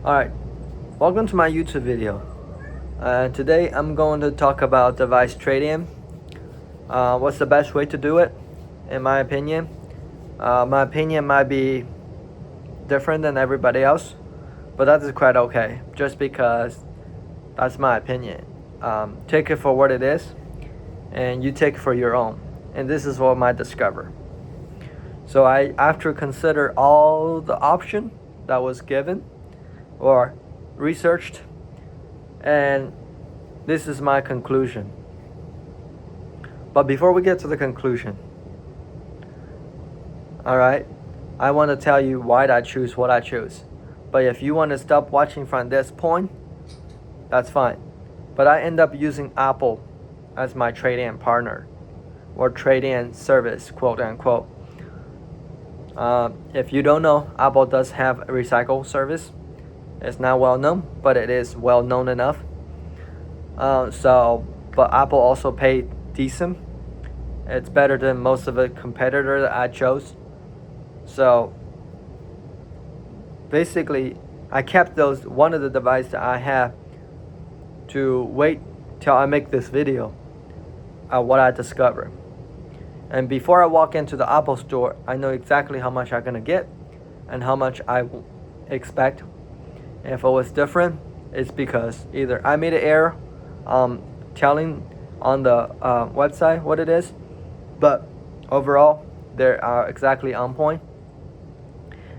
Alright, welcome to my YouTube video. Today I'm going to talk about device trade-in. What's the best way to do it, in my opinion? My opinion might be different than everybody else, but that is quite okay, just because that's my opinion. Take it for what it is, and you take it for your own. And this is what I discover. So after consider all the option that was given or researched, and this is my conclusion. But before we get to the conclusion, alright, I want to tell you why I choose what I choose. But if you want to stop watching from this point, that's fine. But I end up using Apple as my trade-in partner or trade-in service, quote unquote. If you don't know, Apple does have a recycle service. It's not well known, but it is well known enough. But Apple also paid decent. It's better than most of the competitor that I chose. So basically, I kept one of the devices that I have to wait till I make this video. What I discovered. And before I walk into the Apple store, I know exactly how much I'm gonna get and how much I expect. And if it was different, it's because either I made an error telling on the website what it is, but overall they are exactly on point.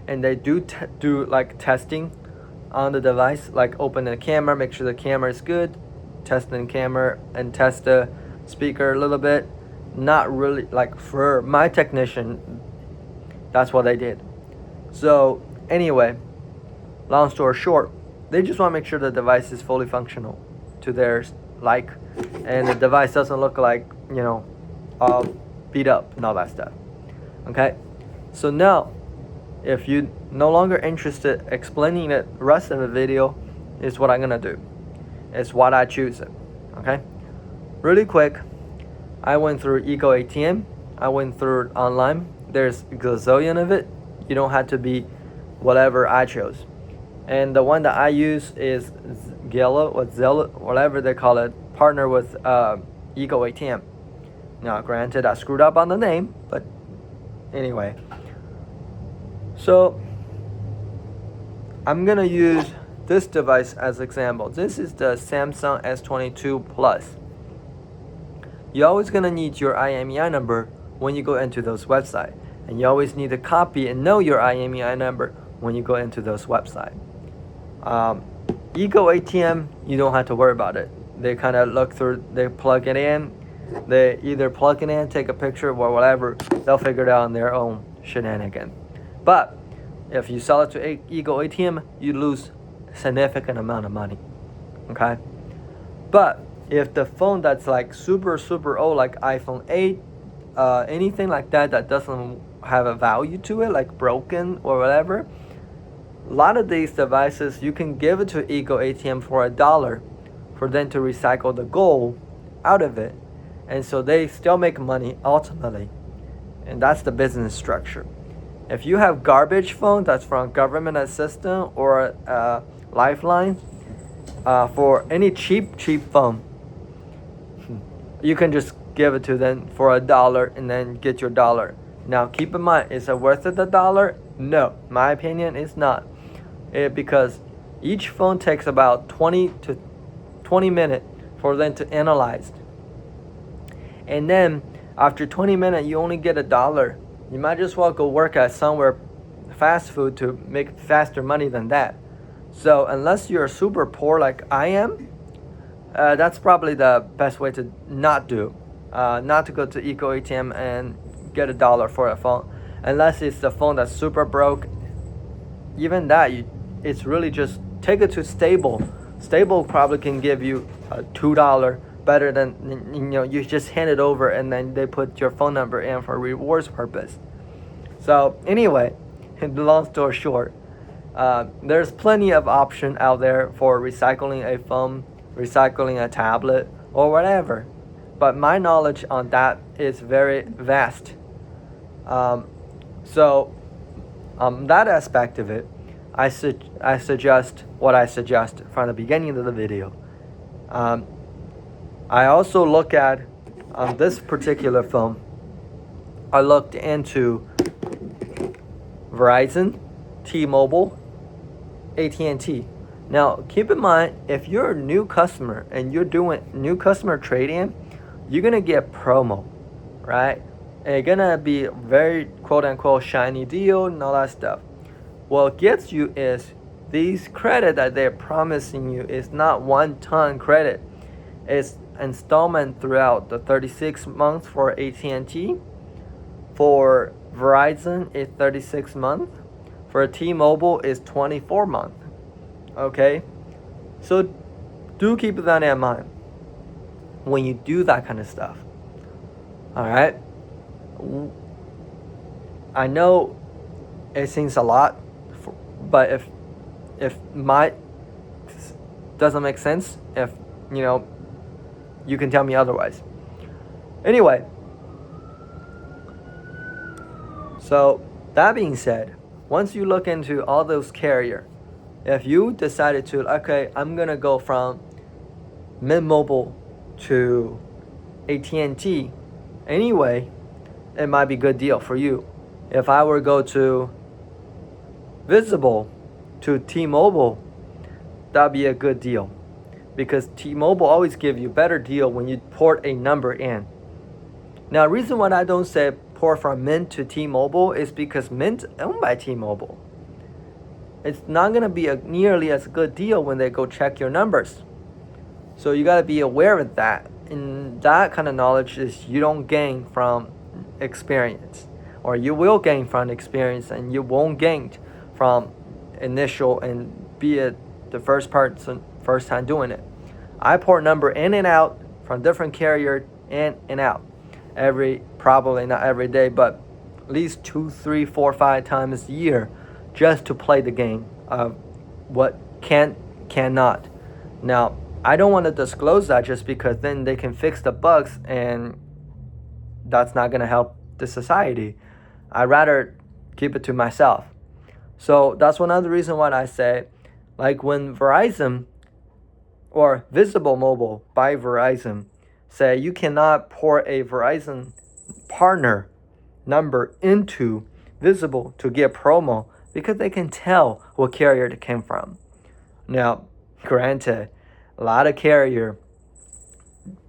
And they do like testing on the device, like open the camera, make sure the camera is good, test the camera and test the speaker a little bit. Not really, like for my technician, that's what they did. So anyway, long story short, they just want to make sure the device is fully functional to their like, and the device doesn't look like, all beat up and all that stuff. Okay, so now if you no longer interested explaining the rest of the video, is what I'm gonna do. It's what I choose it. Okay, really quick, I went through Ego ATM. I went through it online. There's a gazillion of it. You don't have to be whatever I chose. And the one that I use is Zella, whatever they call it, partner with Ego ATM. Now, granted, I screwed up on the name, but anyway. So I'm gonna use this device as example. This is the Samsung S22 Plus. You're always gonna need your IMEI number when you go into those websites, and you always need to copy and know your IMEI number when you go into those websites. Ego ATM, you don't have to worry about it. They kind of look through, they plug it in, they either plug it in, take a picture or whatever, they'll figure it out on their own shenanigan. But if you sell it to Ego ATM, you lose a significant amount of money. Okay, but if the phone that's like super old, like iPhone 8, anything like that doesn't have a value to it, like broken or whatever, a lot of these devices you can give it to Ego ATM for $1 for them to recycle the gold out of it, and so they still make money ultimately, and that's the business structure. If you have garbage phone that's from government assistance or Lifeline, for any cheap phone, you can just give it to them for $1 and then get your dollar. Now keep in mind, is it worth it $1? No, my opinion is not. Because each phone takes about 20 minutes for them to analyze. And then after 20 minutes, you only get $1. You might as well go work at somewhere fast food to make faster money than that. So unless you're super poor like I am, that's probably the best way to not do. Not to go to Ego ATM and get $1 for a phone. Unless it's the phone that's super broke. Even that, it's really just take it to Stable. Stable probably can give you $2 better than, you just hand it over and then they put your phone number in for rewards purpose. So anyway, the long story short, there's plenty of option out there for recycling a phone, recycling a tablet, or whatever. But my knowledge on that is very vast. So that aspect of it, I suggest what I suggest from the beginning of the video. I also look at on this particular phone, I looked into Verizon, T-Mobile, AT&T. Now, keep in mind, if you're a new customer and you're doing new customer trade-in, you're gonna get promo, right? And it's gonna be very quote-unquote shiny deal and all that stuff. What gets you is these credit that they're promising you is not one-ton credit. It's installment throughout the 36 months for AT&T. For Verizon, it's 36 months. For T-Mobile, it's 24 months. Okay, so do keep that in mind when you do that kind of stuff. All right, I know it seems a lot, but if my doesn't make sense, if you can tell me otherwise. Anyway, so that being said, once you look into all those carrier, if you decided to, okay, I'm gonna go from Mint Mobile to AT&T anyway, it might be a good deal for you. If I were to go to Visible to T-Mobile, that'd be a good deal, because T-Mobile always give you better deal when you port a number in. Now, the reason why I don't say port from Mint to T-Mobile is because Mint owned by T-Mobile. It's not gonna be nearly as good deal when they go check your numbers. So you gotta be aware of that. And that kind of knowledge is you don't gain from experience, or you will gain from experience, and you won't gain from initial and be it the first time doing it. I port number in and out from different carrier in and out probably not every day, but at least 2, 3, 4, 5 times a year, just to play the game of what cannot. Now, I don't want to disclose that just because then they can fix the bugs, and that's not going to help the society. I'd rather keep it to myself. So that's one of the reasons why I say, like when Verizon or Visible Mobile by Verizon say you cannot port a Verizon partner number into Visible to get promo, because they can tell what carrier it came from. Now, granted, a lot of carrier,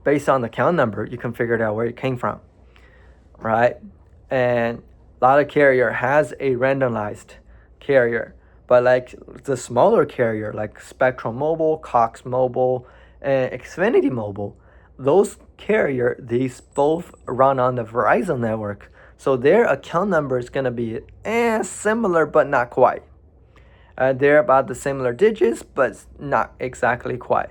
based on the account number, you can figure out where it came from, right? And a lot of carrier has a randomized carrier, but like the smaller carrier, like Spectrum Mobile, Cox Mobile, and Xfinity Mobile, those carrier, these both run on the Verizon network. So their account number is going to be similar, but not quite. They're about the similar digits, but not exactly quite.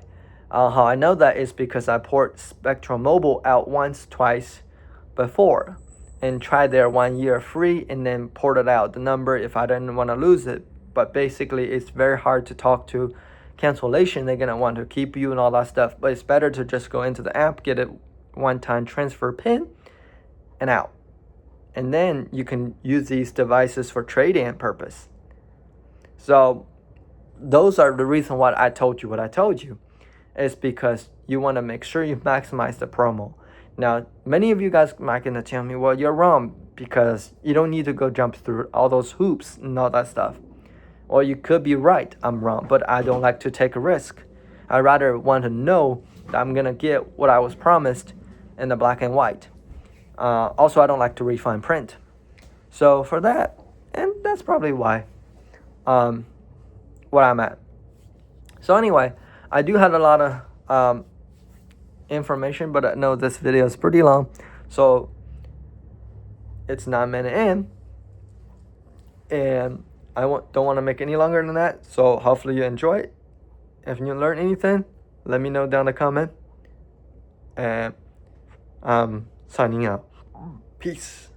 How I know that is because I port Spectrum Mobile out twice before, and tried their 1 year free, and then ported out the number if I didn't want to lose it. But basically, it's very hard to talk to cancellation. They're going to want to keep you and all that stuff. But it's better to just go into the app, get a one-time transfer PIN, and out. And then you can use these devices for trade-in purpose. So those are the reason why I told you what I told you. It's because you want to make sure you maximize the promo. Now, many of you guys might gonna tell me, well, you're wrong, because you don't need to go jump through all those hoops and all that stuff. Or you could be right, I'm wrong, but I don't like to take a risk. I rather want to know that I'm gonna get what I was promised in the black and white. Also, I don't like to refine print. So for that, and that's probably why, what I'm at. So anyway, I do have a lot of information, but I know this video is pretty long, so it's 9 minutes in, and I don't want to make any longer than that. So hopefully you enjoy it. If you learn anything, let me know down in the comment, and I'm signing out. Peace.